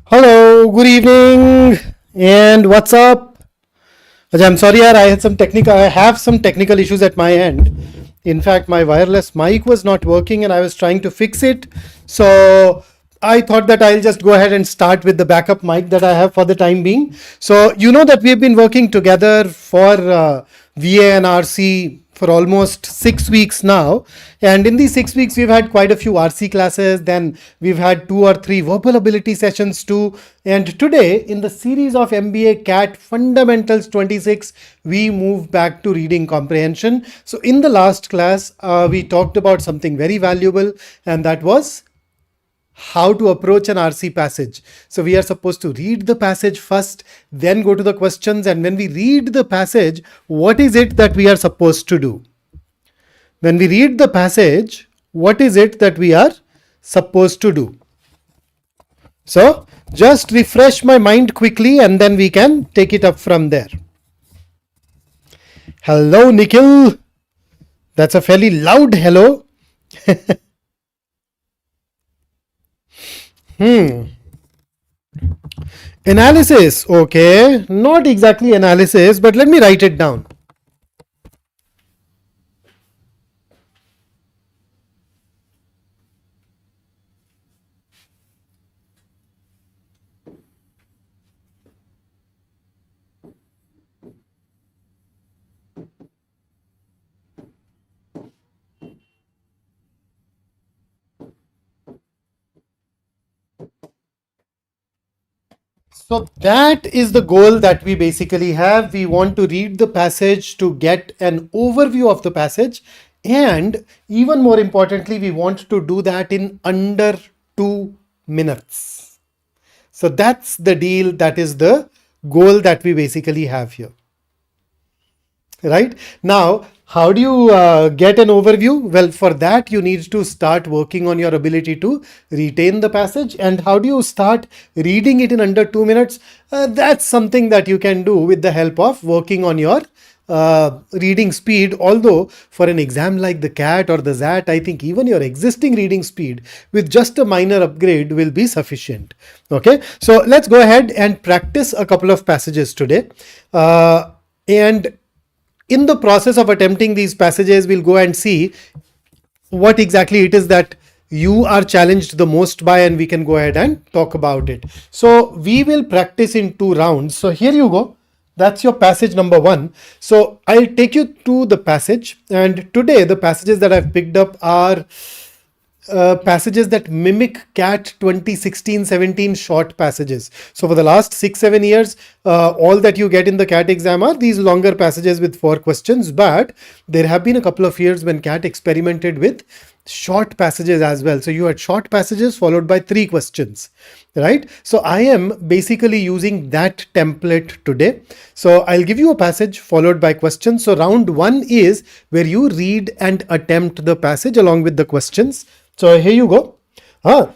Hello, good evening, and what's up? I'm sorry, yaar, I have some technical issues at my end. In fact, my wireless mic was not working, and I was trying to fix it. So I thought that I'll just go ahead and start with the backup mic that I have for the time being. So you know that we've been working together for VA and RC for almost 6 weeks now. And in these 6 weeks, we've had quite a few RC classes. Then we've had 2 or 3 verbal ability sessions too. And today, in the series of MBA CAT Fundamentals 26, we move back to reading comprehension. So in the last class, we talked about something very valuable, and that was how to approach an RC passage. So we are supposed to read the passage first, then go to the questions. And when we read the passage, what is it that we are supposed to do? When we read the passage, what is it that we are supposed to do? So just refresh my mind quickly and then we can take it up from there. Hello, Nikhil. That's a fairly loud hello. Analysis. Okay. Not exactly analysis, but let me write it down. So that is the goal that we basically have. We want to read the passage to get an overview of the passage. And even more importantly, we want to do that in under 2 minutes. So that's the deal. That is the goal that we basically have here. Right now, how do you get an overview? Well, for that you need to start working on your ability to retain the passage. And how do you start reading it in under 2 minutes? That's something that you can do with the help of working on your reading speed. Although for an exam like the CAT or the ZAT, I think even your existing reading speed with just a minor upgrade will be sufficient. Okay, so let's go ahead and practice a couple of passages today. And in the process of attempting these passages, we'll go and see what exactly it is that you are challenged the most by, and we can go ahead and talk about it. So we will practice in 2 rounds. So here you go. That's your passage number 1. So I'll take you to the passage, and today the passages that I've picked up are passages that mimic CAT 2016-17 short passages. So for the last 6-7 years, all that you get in the CAT exam are these longer passages with 4 questions. But there have been a couple of years when CAT experimented with short passages as well. So you had short passages followed by 3 questions, right? So I am basically using that template today. So I'll give you a passage followed by questions. So round 1 is where you read and attempt the passage along with the questions. So here you go.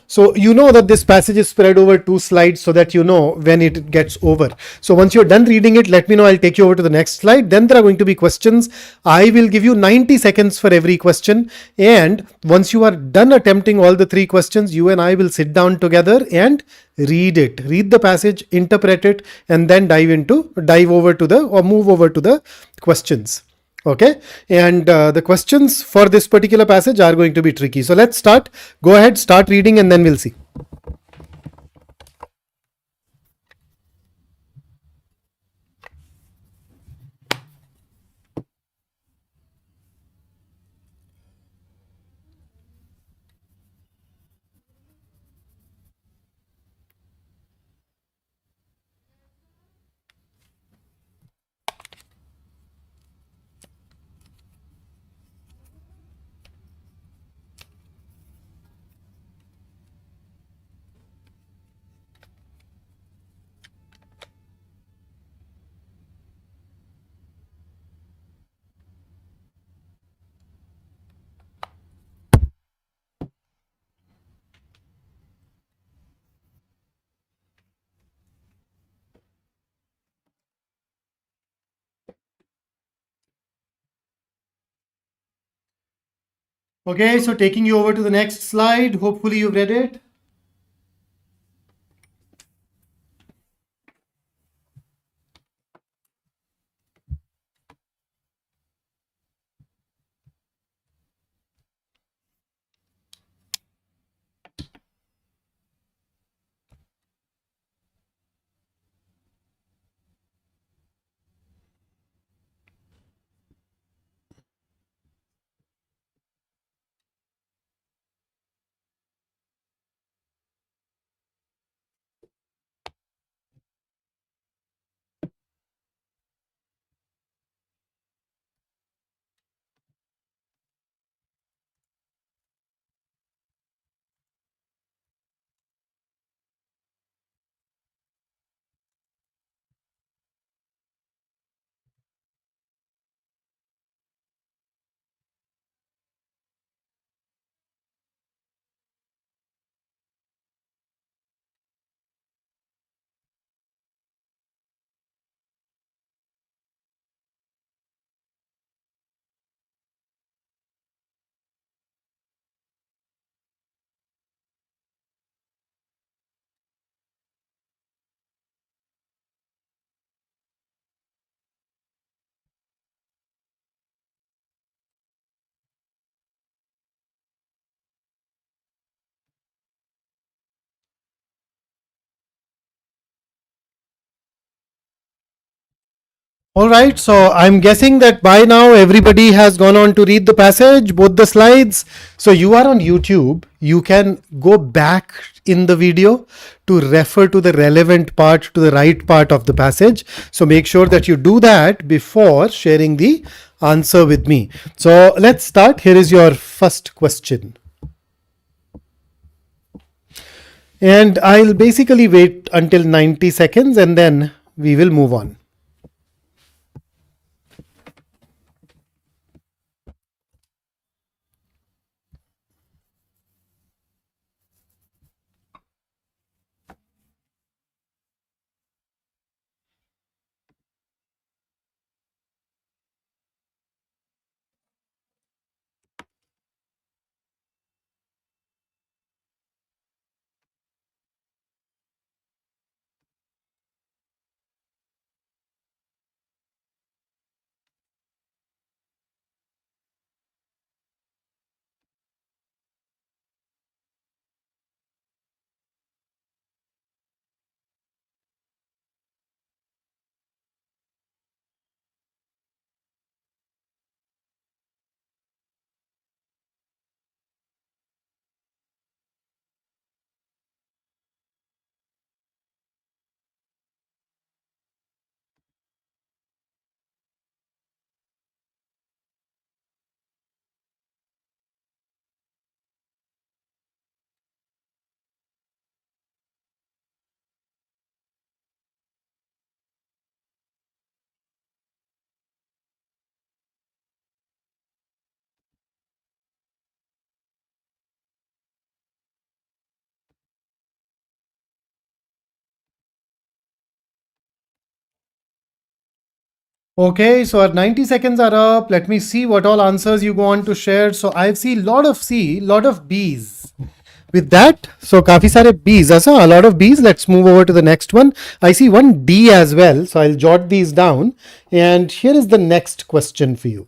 So you know that this passage is spread over 2 slides so that you know when it gets over. So once you're done reading it, let me know. I'll take you over to the next slide. Then there are going to be questions. I will give you 90 seconds for every question. And once you are done attempting all the 3 questions, you and I will sit down together and read it. Read the passage, interpret it, and then move over to the questions. Okay, and the questions for this particular passage are going to be tricky. So let's start. Go ahead, start reading, and then we'll see. Okay, so taking you over to the next slide. Hopefully you've read it. All right, so I'm guessing that by now everybody has gone on to read the passage, both the slides. So you are on YouTube. You can go back in the video to refer to the relevant part, to the right part of the passage. So make sure that you do that before sharing the answer with me. So let's start. Here is your first question. And I'll basically wait until 90 seconds and then we will move on. Okay, so our 90 seconds are up. Let me see what all answers you go on to share. So I see lot of B's. With that, so काफी सारे B's, asa a lot of B's. Let's move over to the next one. I see one D as well, so I'll jot these down. And here is the next question for you.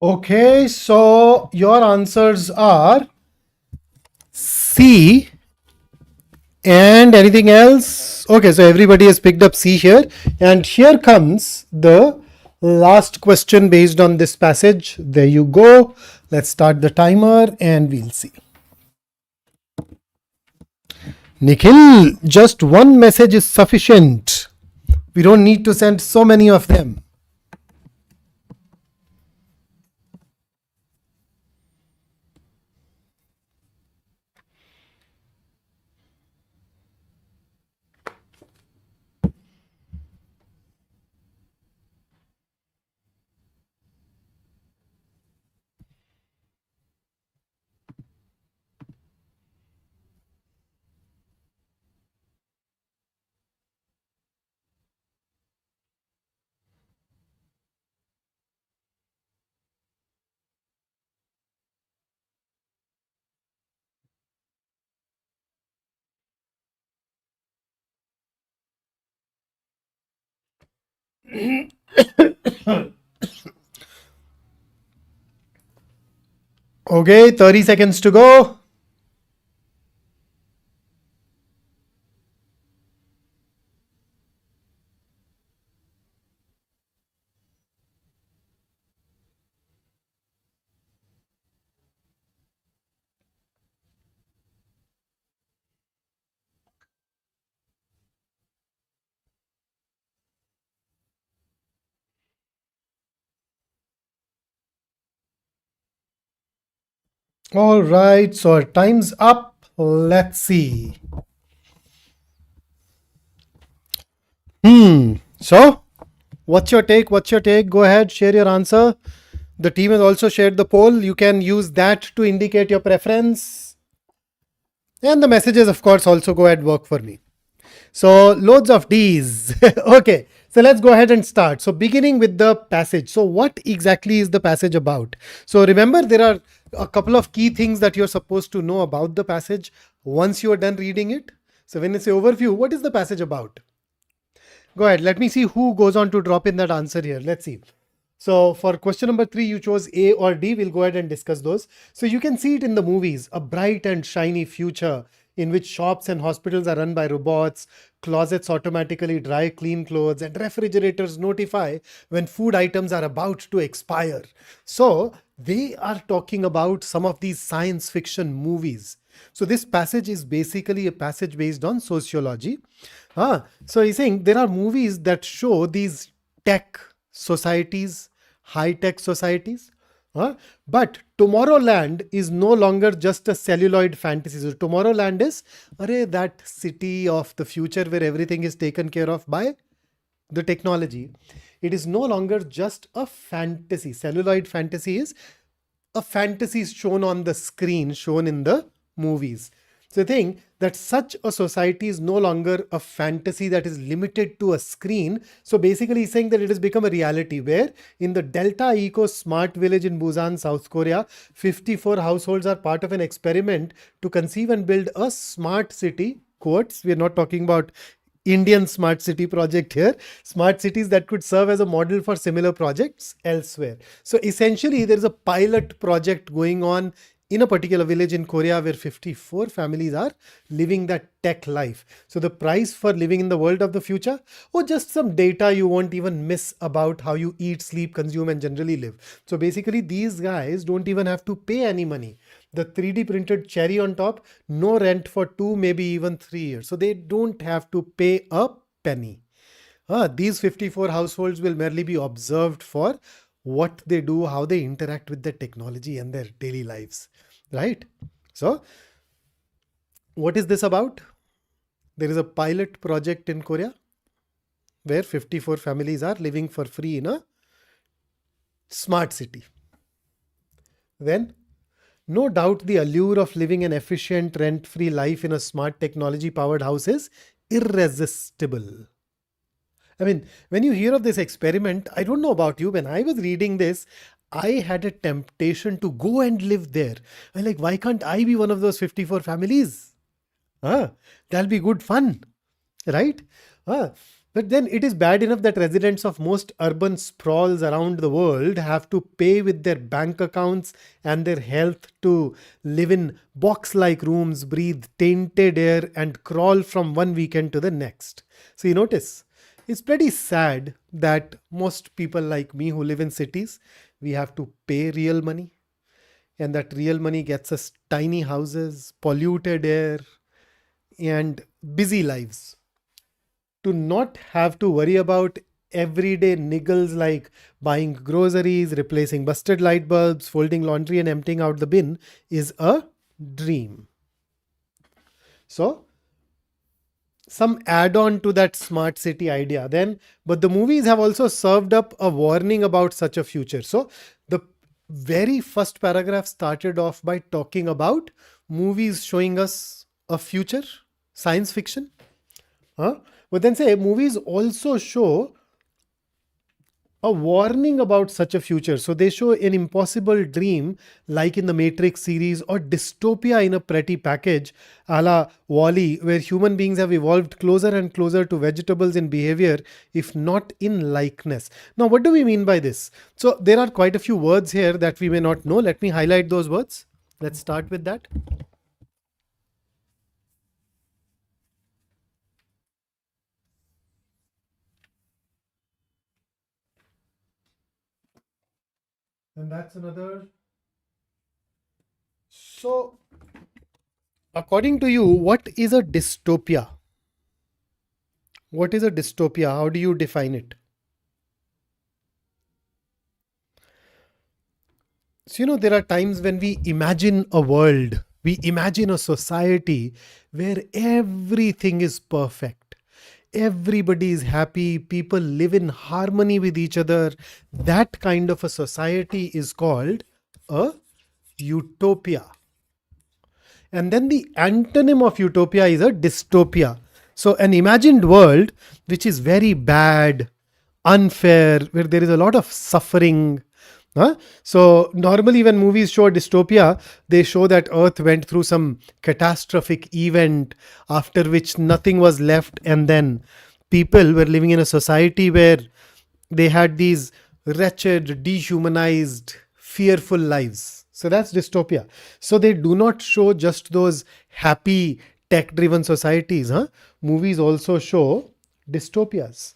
Okay, so your answers are C and anything else? Okay, so everybody has picked up C here. And here comes the last question based on this passage. There you go. Let's start the timer and we'll see. Nikhil, just one message is sufficient. We don't need to send so many of them. Okay, 30 seconds to go. All right, so our time's up. Let's see. So, what's your take? What's your take? Go ahead, share your answer. The team has also shared the poll. You can use that to indicate your preference. And the messages, of course, also go ahead work for me. So, loads of D's. Okay, so let's go ahead and start. So, beginning with the passage. So, what exactly is the passage about? So, remember, there are a couple of key things that you're supposed to know about the passage once you are done reading it. So, when you say overview, what is the passage about? Go ahead. Let me see who goes on to drop in that answer here. Let's see. So for question number 3, you chose A or D. We'll go ahead and discuss those. So you can see it in the movies, a bright and shiny future in which shops and hospitals are run by robots, closets automatically dry clean clothes, and refrigerators notify when food items are about to expire. So they are talking about some of these science fiction movies. So this passage is basically a passage based on sociology. So he's saying there are movies that show these tech societies, high tech societies. But Tomorrowland is no longer just a celluloid fantasy. So Tomorrowland is that city of the future where everything is taken care of by the technology. It is no longer just a fantasy. Celluloid fantasy is a fantasy is shown on the screen, shown in the movies. So the thing that such a society is no longer a fantasy that is limited to a screen. So basically he's saying that it has become a reality where in the Delta Eco Smart Village in Busan, South Korea, 54 households are part of an experiment to conceive and build a smart city. Quotes, we're not talking about Indian smart city project here, smart cities that could serve as a model for similar projects elsewhere. So essentially, there is a pilot project going on in a particular village in Korea where 54 families are living that tech life. So the price for living in the world of the future, or just some data you won't even miss about how you eat, sleep, consume, and generally live. So basically, these guys don't even have to pay any money. The 3D printed cherry on top, no rent for 2, maybe even 3 years. So they don't have to pay a penny. These 54 households will merely be observed for what they do, how they interact with the technology and their daily lives. Right? So, what is this about? There is a pilot project in Korea where 54 families are living for free in a smart city. Then, no doubt the allure of living an efficient, rent free life in a smart technology powered house is irresistible. I mean, when you hear of this experiment, I don't know about you, when I was reading this, I had a temptation to go and live there. I'm like, why can't I be one of those 54 families? Ah, that'll be good fun, right? Ah, but then it is bad enough that residents of most urban sprawls around the world have to pay with their bank accounts and their health to live in box like rooms, breathe tainted air, and crawl from one weekend to the next. So you notice, it's pretty sad that most people like me who live in cities, we have to pay real money, and that real money gets us tiny houses, polluted air, and busy lives. To not have to worry about everyday niggles like buying groceries, replacing busted light bulbs, folding laundry, and emptying out the bin is a dream. So, some add on to that smart city idea then, but the movies have also served up a warning about such a future. So, the very first paragraph started off by talking about movies showing us a future, science fiction. Huh? But then say movies also show a warning about such a future. So they show an impossible dream, like in the Matrix series, or dystopia in a pretty package, a la Wall-E, where human beings have evolved closer and closer to vegetables in behavior, if not in likeness. Now, what do we mean by this? So there are quite a few words here that we may not know. Let me highlight those words. Let's start with that. And that's another. So, according to you, what is a dystopia? What is a dystopia? How do you define it? So, there are times when we imagine a world, we imagine a society where everything is perfect. Everybody is happy, people live in harmony with each other. That kind of a society is called a utopia. And then the antonym of utopia is a dystopia. So, an imagined world which is very bad, unfair, where there is a lot of suffering. So, normally, when movies show dystopia, they show that Earth went through some catastrophic event after which nothing was left, and then people were living in a society where they had these wretched, dehumanized, fearful lives. So that's dystopia. So they do not show just those happy, tech driven societies. Movies also show dystopias.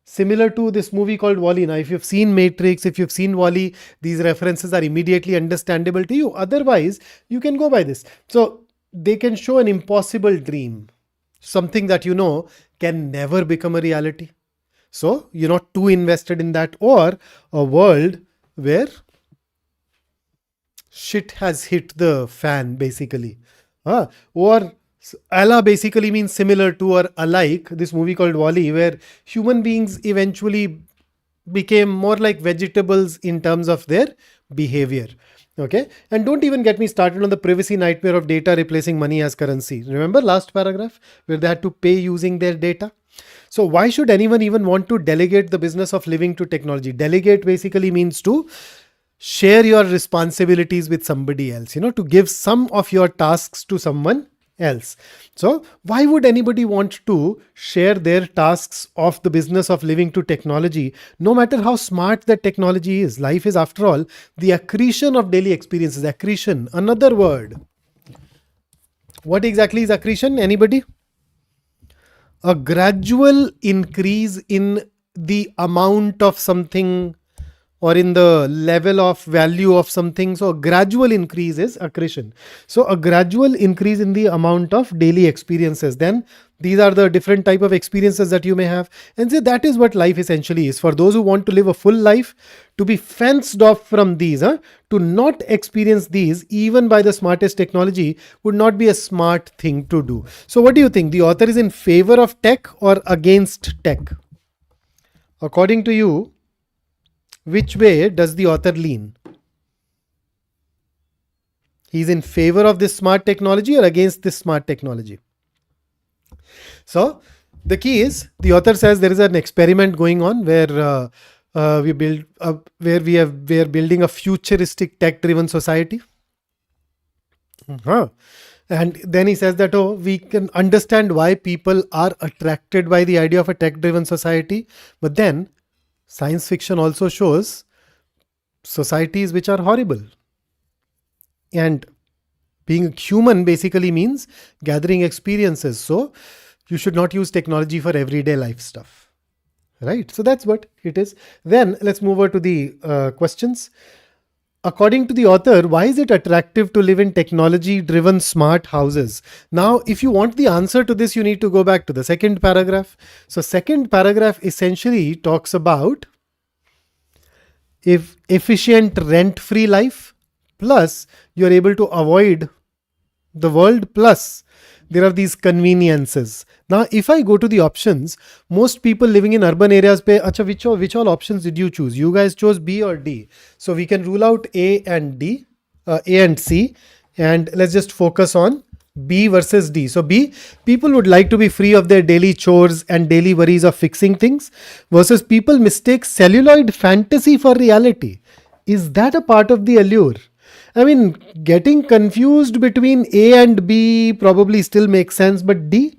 Similar to this movie called Wall-E. Now, if you've seen Matrix, if you've seen Wall-E, these references are immediately understandable to you. Otherwise, you can go by this. So they can show an impossible dream, something that can never become a reality. So you're not too invested in that, or a world where shit has hit the fan, basically. Or Allah basically means similar to or alike, this movie called Wall-E, where human beings eventually became more like vegetables in terms of their behavior. Okay. And don't even get me started on the privacy nightmare of data replacing money as currency. Remember last paragraph where they had to pay using their data? So why should anyone even want to delegate the business of living to technology? Delegate basically means to share your responsibilities with somebody else, to give some of your tasks to someone else. So why would anybody want to share their tasks of the business of living to technology, no matter how smart that technology is? Life is, after all, the accretion of daily experiences. Accretion, another word. What exactly is accretion? Anybody? A gradual increase in the amount of something or in the level of value of something. So a gradual increase is accretion. So a gradual increase in the amount of daily experiences. Then these are the different type of experiences that you may have. And so that is what life essentially is. For those who want to live a full life, to be fenced off from these, to not experience these, even by the smartest technology, would not be a smart thing to do. So what do you think? The author is in favor of tech or against tech? According to you, which way does the author lean? He's in favor of this smart technology or against this smart technology? So the key is, the author says there is an experiment going on where we are building a futuristic tech-driven society. And then he says that, we can understand why people are attracted by the idea of a tech-driven society, but then science fiction also shows societies which are horrible. And being human basically means gathering experiences. So you should not use technology for everyday life stuff. Right? So that's what it is. Then let's move over to the questions. According to the author, why is it attractive to live in technology-driven smart houses? Now, if you want the answer to this, you need to go back to the second paragraph. So second paragraph essentially talks about if efficient rent-free life, plus you're able to avoid the world, plus there are these conveniences. Now, if I go to the options, most people living in urban areas, which all options did you choose? You guys chose B or D. So we can rule out A and D, A and C, and let's just focus on B versus D. So B, people would like to be free of their daily chores and daily worries of fixing things, versus people mistake celluloid fantasy for reality. Is that a part of the allure? I mean, getting confused between A and B probably still makes sense, but D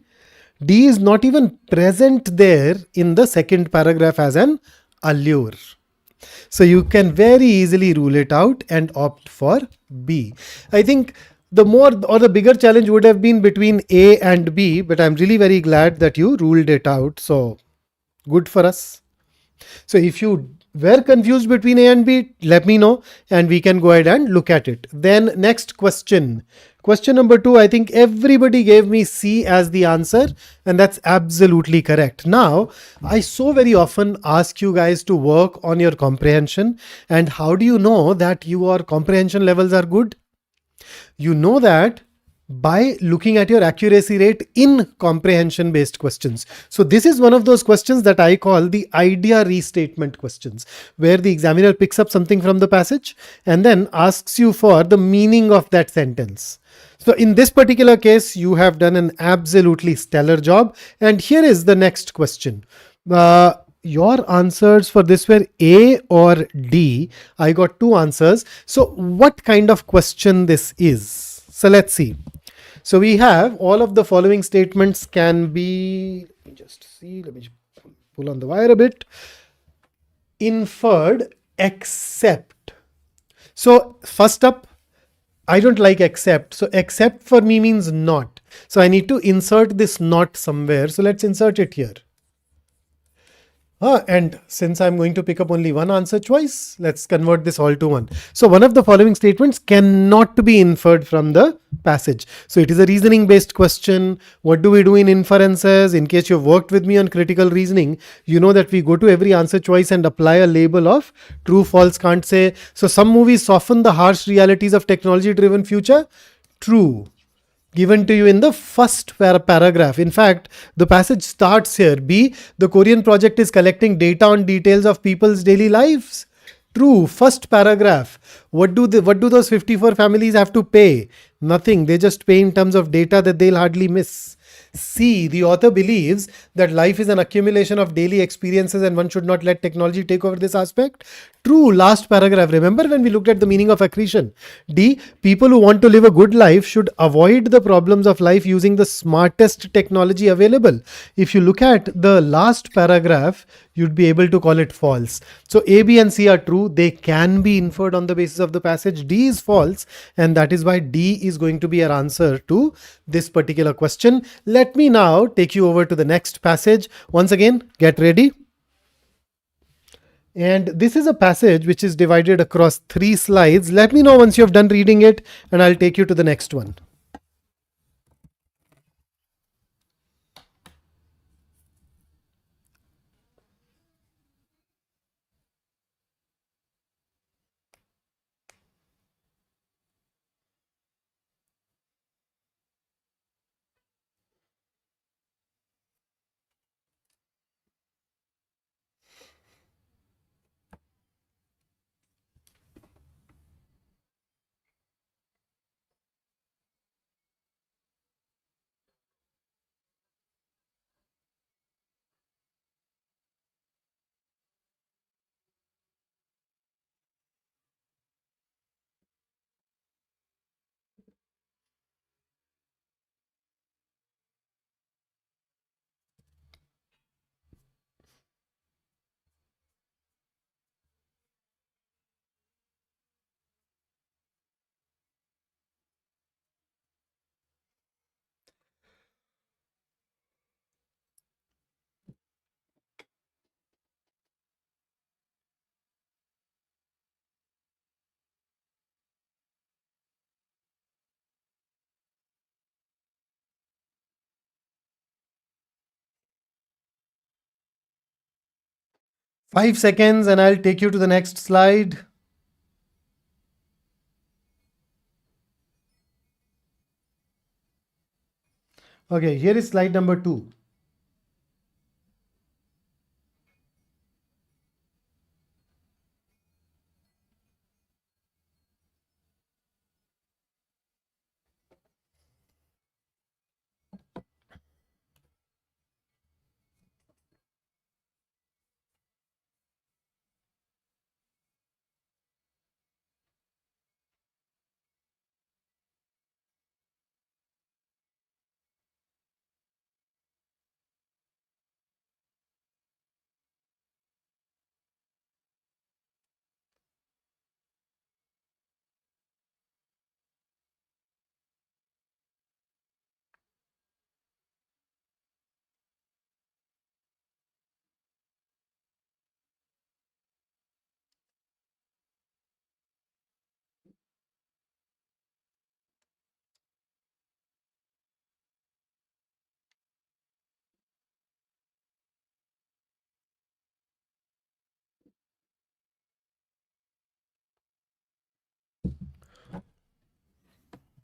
is not even present there in the second paragraph as an allure. So you can very easily rule it out and opt for B. I think the more or the bigger challenge would have been between A and B, but I'm really very glad that you ruled it out. So good for us. So if you were confused between A and B, let me know and we can go ahead and look at it. Then next question. Question number 2, I think everybody gave me C as the answer, and that's absolutely correct. Now, I so very often ask you guys to work on your comprehension. And how do you know that your comprehension levels are good? You know that by looking at your accuracy rate in comprehension based questions. So this is one of those questions that I call the idea restatement questions, where the examiner picks up something from the passage and then asks you for the meaning of that sentence. So in this particular case, you have done an absolutely stellar job. And here is the next question. Your answers for this were A or D. I got two answers. So what kind of question this is? So let's see. So we have all of the following statements can be, let me just see, let me pull on the wire a bit. Inferred except. So first up, I don't like except. So except for me means not. So I need to insert this not somewhere. So let's insert it here. And since I'm going to pick up only one answer choice, let's convert this all to one. So one of the following statements cannot be inferred from the passage. So it is a reasoning based question. What do we do in inferences? In case you've worked with me on critical reasoning, you know that we go to every answer choice and apply a label of true, false, can't say. So some movies soften the harsh realities of technology driven future. True, given to you in the first paragraph. In fact, the passage starts here. B, the Korean project is collecting data on details of people's daily lives. True, first paragraph. What do those 54 families have to pay? Nothing. They just pay in terms of data that they'll hardly miss. C, the author believes that life is an accumulation of daily experiences and one should not let technology take over this aspect. True, last paragraph. Remember when we looked at the meaning of accretion? D, people who want to live a good life should avoid the problems of life using the smartest technology available. If you look at the last paragraph, you'd be able to call it false. So A, B, and C are true. They can be inferred on the basis of the passage. D is false, and that is why D is going to be our answer to this particular question. Let me now take you over to the next passage. Once again, get ready. And this is a passage which is divided across 3 slides. Let me know once you have done reading it, and I'll take you to the next one. Five seconds, and I'll take you to the next slide. Okay, here is slide number 2.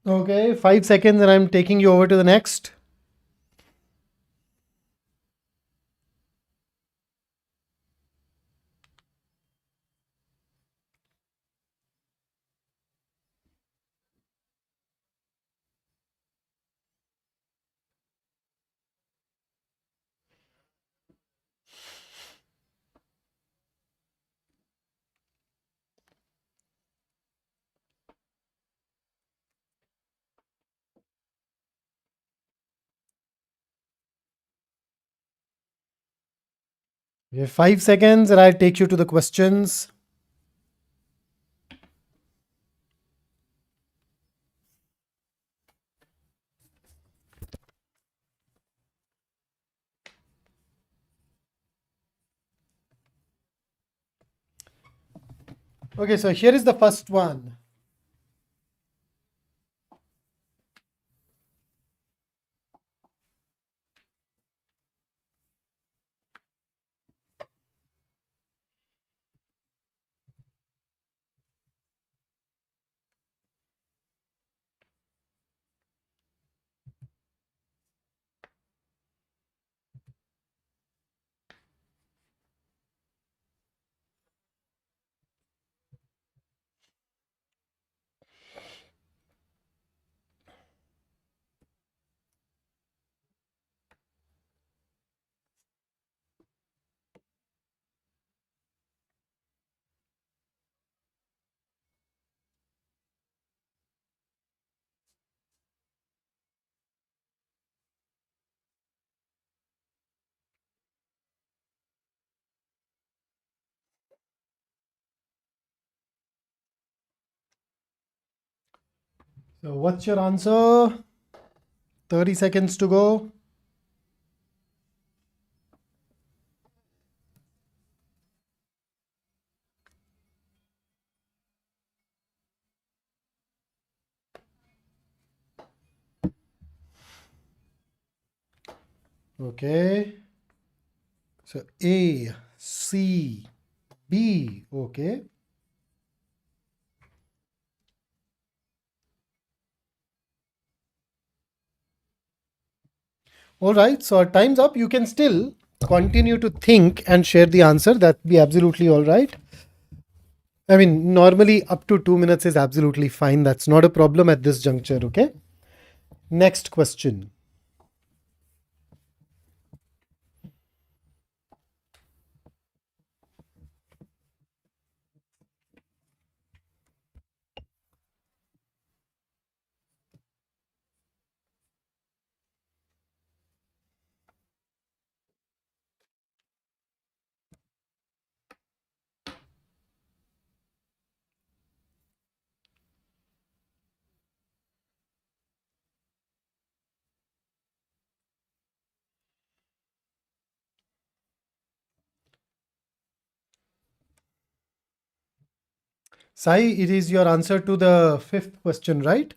Okay, 5 seconds and I'm taking you over to the next. We have 5 seconds and I'll take you to the questions. Okay, so here is the first one. So, what's your answer? 30 seconds to go. Okay. So, A, C, B. Okay. All right. So, our time's up. You can still continue to think and share the answer. That'd be absolutely all right. I mean, normally up to 2 minutes is absolutely fine. That's not a problem at this juncture. Okay. Next question. Sai, it is your answer to the fifth question, right?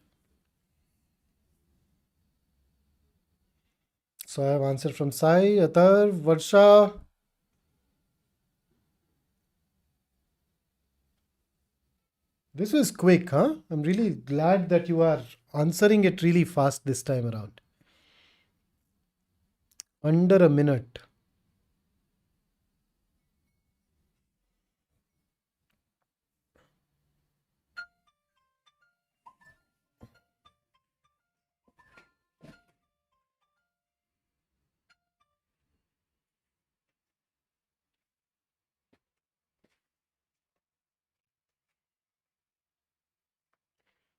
So I have answer from Sai, Atar, Varsha. This was quick, huh? I'm really glad that you are answering it really fast this time around. Under a minute.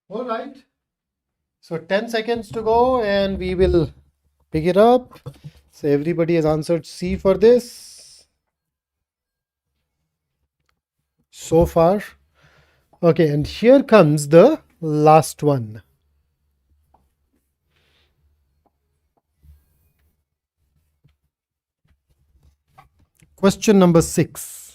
All right. So 10 seconds to go and we will pick it up. So everybody has answered C for this so far. Okay, and here comes the last one. Question number 6.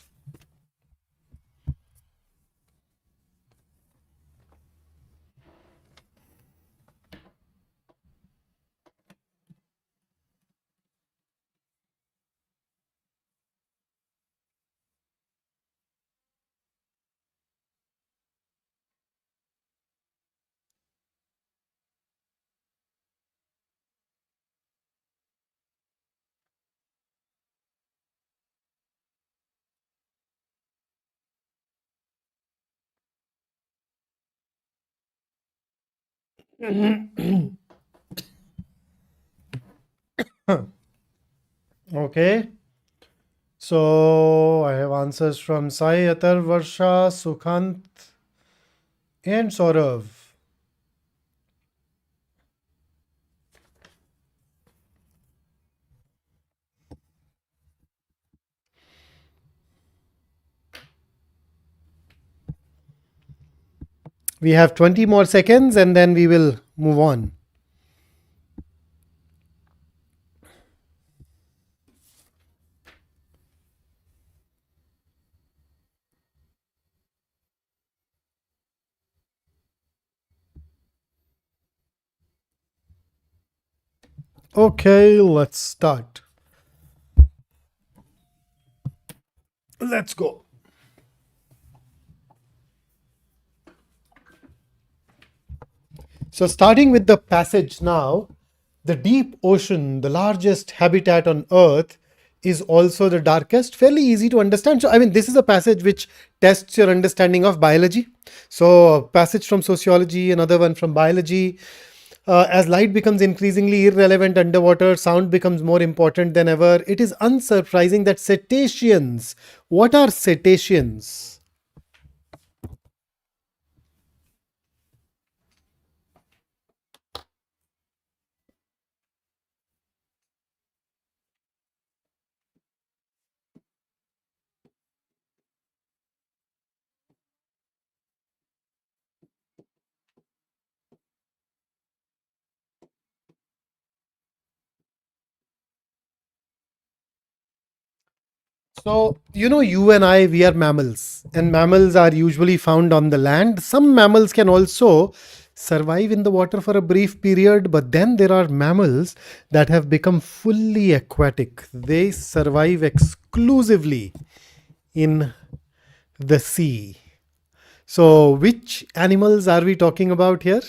Okay. So I have answers from Sai, Atar, Varsha, Sukhant, and Saurav. We have 20 more seconds and then we will move on. Okay, let's start. Let's go. So, starting with the passage now, the deep ocean, the largest habitat on earth, is also the darkest. Fairly easy to understand. So, I mean, this is a passage which tests your understanding of biology. So, a passage from sociology, another one from biology. As light becomes increasingly irrelevant underwater, sound becomes more important than ever. It is unsurprising that cetaceans, what are cetaceans? So, you and I, we are mammals, and mammals are usually found on the land. Some mammals can also survive in the water for a brief period, but then there are mammals that have become fully aquatic. They survive exclusively in the sea. So, which animals are we talking about here?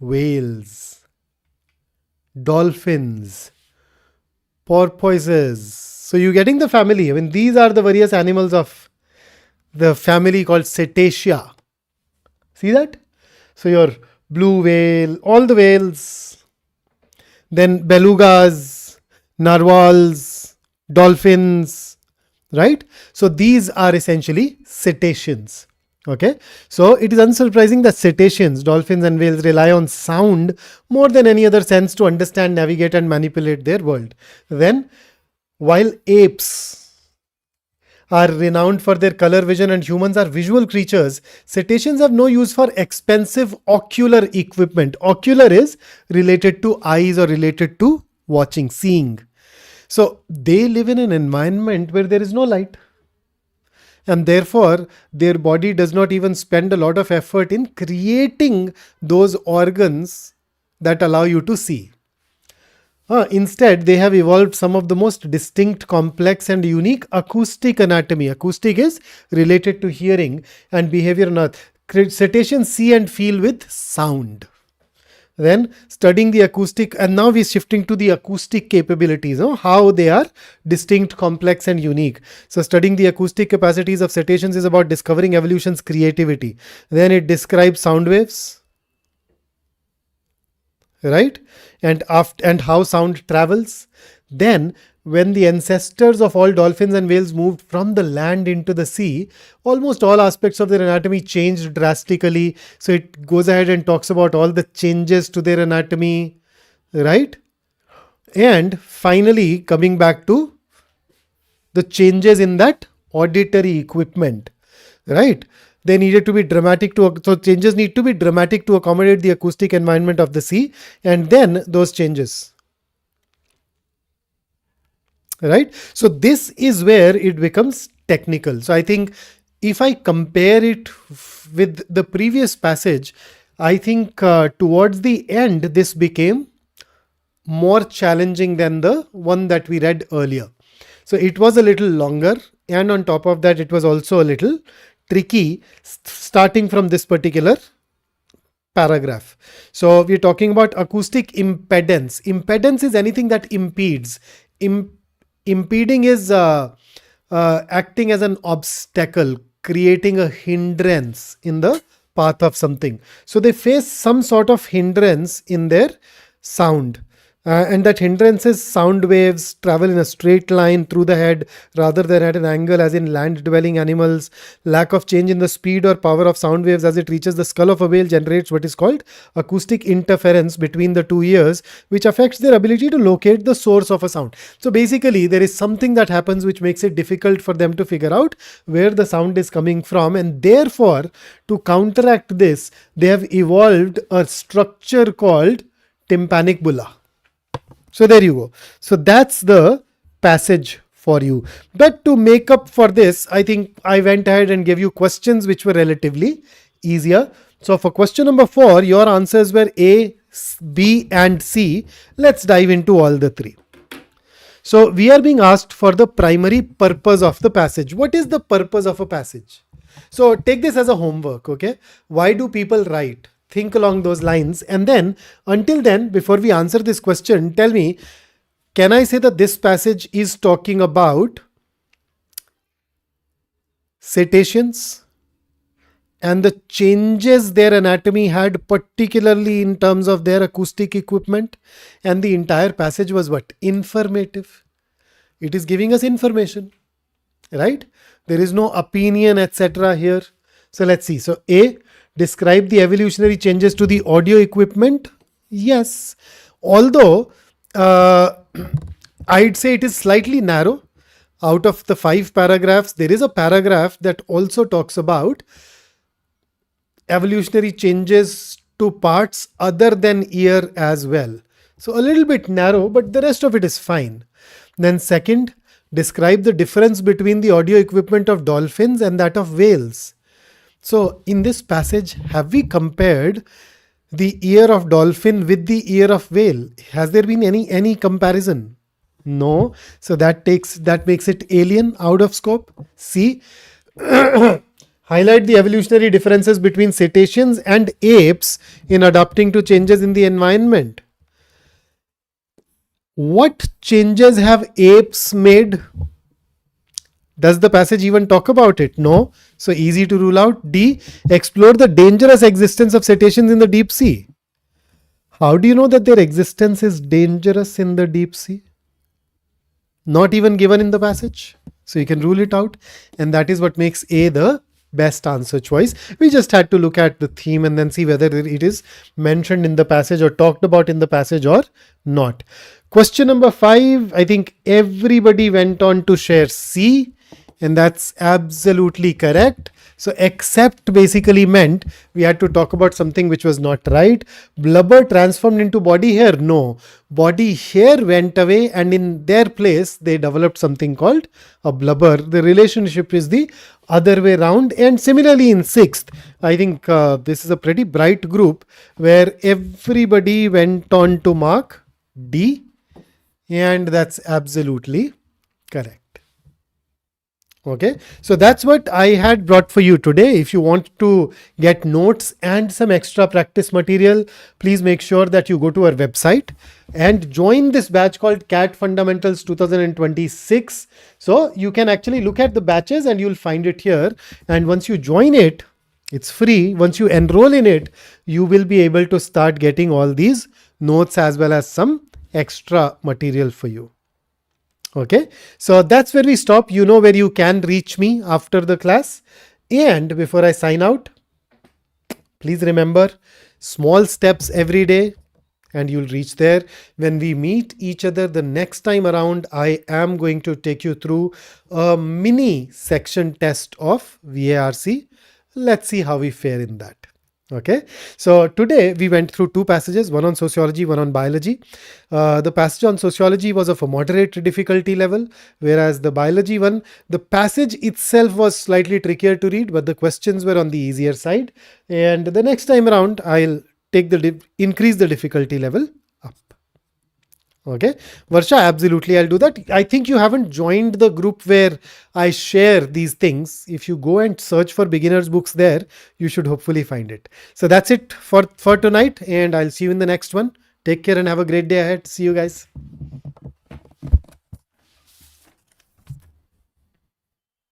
Whales, dolphins, porpoises. So, you're getting the family. I mean, these are the various animals of the family called Cetacea. See that? So your blue whale, all the whales, then belugas, narwhals, dolphins, right? So these are essentially cetaceans. Okay, so it is unsurprising that cetaceans, dolphins, and whales rely on sound more than any other sense to understand, navigate, and manipulate their world. Then, while apes are renowned for their color vision and humans are visual creatures, cetaceans have no use for expensive ocular equipment. Ocular is related to eyes or related to watching, seeing. So they live in an environment where there is no light. And therefore, their body does not even spend a lot of effort in creating those organs that allow you to see. Instead, they have evolved some of the most distinct, complex, and unique acoustic anatomy. Acoustic is related to hearing and behavior on Earth. Cetaceans see and feel with sound. Then studying the acoustic, and now we're shifting to the acoustic capabilities, how they are distinct, complex, and unique. So, studying the acoustic capacities of cetaceans is about discovering evolution's creativity. Then it describes sound waves, right? And how sound travels. Then when the ancestors of all dolphins and whales moved from the land into the sea, almost all aspects of their anatomy changed drastically. So it goes ahead and talks about all the changes to their anatomy, right? And finally coming back to the changes in that auditory equipment, right? They needed to be dramatic to, so changes need to be dramatic to accommodate the acoustic environment of the sea, and then those changes, right? So this is where it becomes technical. So I think if I compare it with the previous passage, I think towards the end this became more challenging than the one that we read earlier. So it was a little longer, and on top of that, it was also a little tricky starting from this particular paragraph. So we're talking about acoustic impedance. Impedance is anything that impedes. Impeding is acting as an obstacle, creating a hindrance in the path of something. So they face some sort of hindrance in their sound. And that hindrance is sound waves travel in a straight line through the head rather than at an angle, as in land-dwelling animals. Lack of change in the speed or power of sound waves as it reaches the skull of a whale generates what is called acoustic interference between the two ears, which affects their ability to locate the source of a sound. So basically, there is something that happens which makes it difficult for them to figure out where the sound is coming from, and therefore, to counteract this, they have evolved a structure called tympanic bulla. So there you go. So that's the passage for you. But to make up for this, I think I went ahead and gave you questions which were relatively easier. So for question number 4, your answers were A, B and C. Let's dive into all the 3. So we are being asked for the primary purpose of the passage. What is the purpose of a passage? So take this as a homework, okay? Why do people write? Think along those lines. And then, until then, before we answer this question, tell me, can I say that this passage is talking about cetaceans and the changes their anatomy had, particularly in terms of their acoustic equipment? And the entire passage was what? Informative. It is giving us information, right? There is no opinion, etc. here. So let's see. So A, describe the evolutionary changes to the audio equipment. Yes. Although I'd say it is slightly narrow. Out of the 5 paragraphs, there is a paragraph that also talks about evolutionary changes to parts other than ear as well. So a little bit narrow, but the rest of it is fine. Then second, describe the difference between the audio equipment of dolphins and that of whales. So in this passage, have we compared the ear of dolphin with the ear of whale? Has there been any comparison? No. So that makes it alien, out of scope. C, highlight the evolutionary differences between cetaceans and apes in adapting to changes in the environment. What changes have apes made? Does the passage even talk about it? No. So easy to rule out. D, explore the dangerous existence of cetaceans in the deep sea. How do you know that their existence is dangerous in the deep sea? Not even given in the passage. So you can rule it out. And that is what makes A the best answer choice. We just had to look at the theme and then see whether it is mentioned in the passage or talked about in the passage or not. Question number 5, I think everybody went on to share C. And that's absolutely correct. So except basically meant we had to talk about something which was not right. Blubber transformed into body hair. No. Body hair went away and in their place they developed something called a blubber. The relationship is the other way around. And similarly in 6th, I think this is a pretty bright group where everybody went on to mark D. And that's absolutely correct. Okay, so that's what I had brought for you today. If you want to get notes and some extra practice material, please make sure that you go to our website and join this batch called CAT Fundamentals 2026. So you can actually look at the batches and you'll find it here. And once you join it, it's free. Once you enroll in it, you will be able to start getting all these notes as well as some extra material for you. Okay, so that's where we stop. You know where you can reach me after the class. And before I sign out, please remember, small steps every day and you'll reach there. When we meet each other the next time around, I am going to take you through a mini section test of VARC. Let's see how we fare in that. Okay, so today we went through 2 passages, one on sociology, one on biology. The passage on sociology was of a moderate difficulty level, whereas the biology one, the passage itself was slightly trickier to read, but the questions were on the easier side. And the next time around, I'll take increase the difficulty level up. Okay, Varsha, absolutely, I'll do that. I think you haven't joined the group where I share these things. If you go and search for beginners books there, you should hopefully find it. So that's it for tonight, and I'll see you in the next one. Take care and have a great day ahead. See you guys.